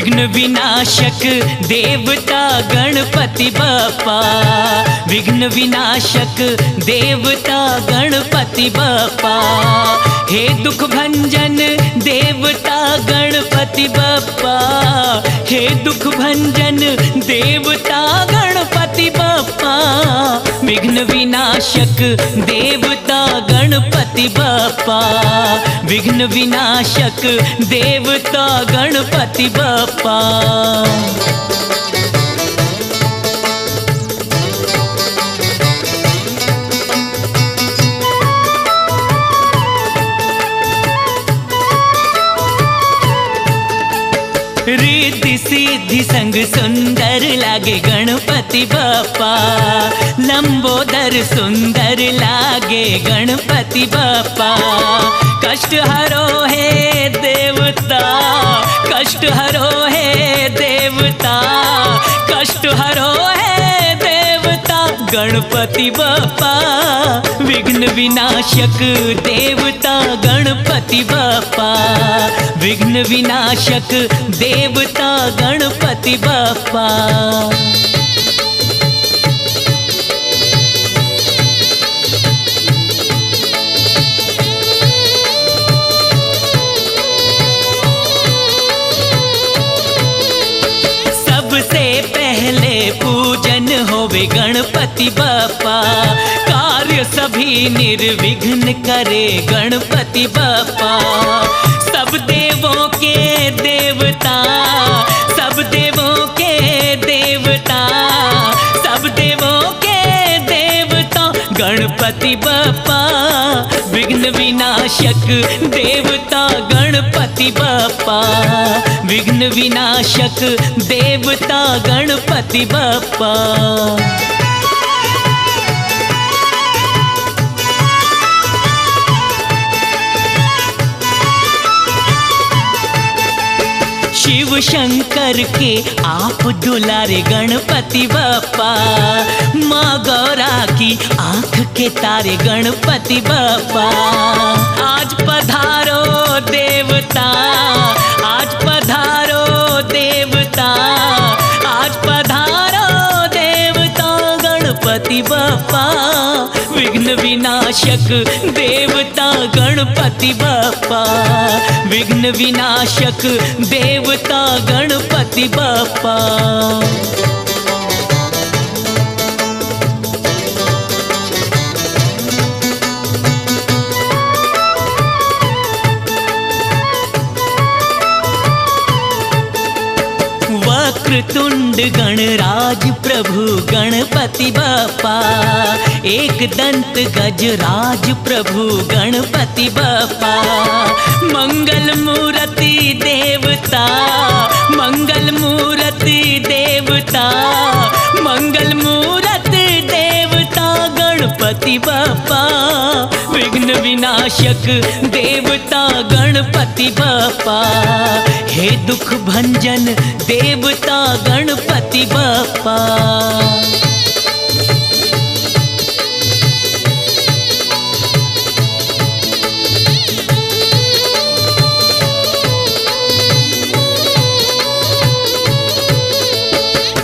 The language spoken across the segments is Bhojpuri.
विघ्न विनाशक देवता गणपति बाप्पा, विघ्न विनाशक देवता गणपति बाप्पा। हे दुख भंजन देवता गणपति बाप्पा, हे दुख भंजन देवता गणपति बाप्पा। विघ्न विनाशक देवता गणपति बाप्पा, विघ्न विनाशक देवता गणपति बाप्पा। रिद्धि सिद्धि संग सुंदर लागे गणपति बाप्पा, लंबोदर सुंदर लागे गणपति बाप्पा। कष्ट हरो है देवता, कष्ट हरो है देवता, कष्ट हरो है देवता गणपति बाप्पा। विघ्न विनाशक देवता गणपति बाप्पा, विघ्न विनाशक देवता गणपति बाप्पा। सबसे पहले पूजन होवे गणपति बाप्पा, कार्य सभी निर्विघ्न करे गणपति बाप्पा। सब देवों के देवता, सब देवों के देवता, सब देवों के देवता गणपति बाप्पा। विघ्न विनाशक देवता गणपति बाप्पा, विघ्न विनाशक देवता गणपति बाप्पा। शिव शंकर के आप दुलारे गणपति बाप्पा, माँ गौरा की आंख के तारे गणपति बाप्पा। आज पधारो देवता, आज पधारो देवता, आज पधारो देवता गणपति बाप्पा। विघ्न विनाशक देवता गणपति बाप्पा, विघ्न विनाशक देवता गणपति बाप्पा। वक्रतुंड गणराज प्रभु गणपति बाप्पा, एक दंत गजराज प्रभु गणपति बाप्पा। मंगल मूर्ति देवता, मंगल मूर्ति देवता, मंगल मूर्ति देवता गणपति बाप्पा। विघ्न विनाशक देवता गणपति बाप्पा, हे दुख भंजन देवता गणपति बाप्पा।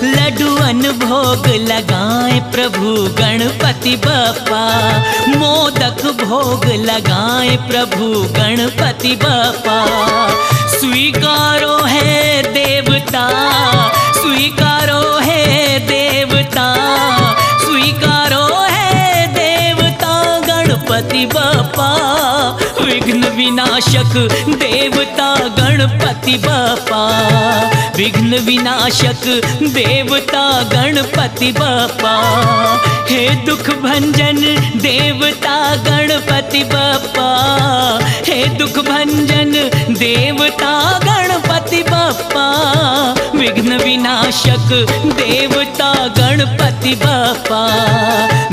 लड्डुअन भोग लगाए प्रभु गणपति बाप्पा, मोदक भोग लगाए प्रभु गणपति बाप्पा। स्वीकारो है देवता, स्वीकारो है देवता, स्वीकारो है देवता गणपति बाप्पा। विघ्न विनाशक देवता गणपति बाप्पा, विघ्न विनाशक देवता गणपति बाप्पा। हे दुख भंजन देवता गणपति बाप्पा, हे दुख भंजन देवता गणपति बाप्पा। विघ्न विनाशक देवता गणपति बाप्पा,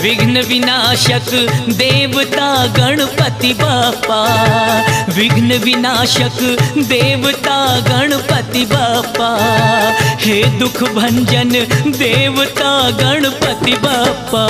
विघ्न विनाशक देवता गणपति बाप्पा, विघ्न विनाशक देवता गणपति बाप्पा। हे दुख भंजन देवता गणपति बाप्पा।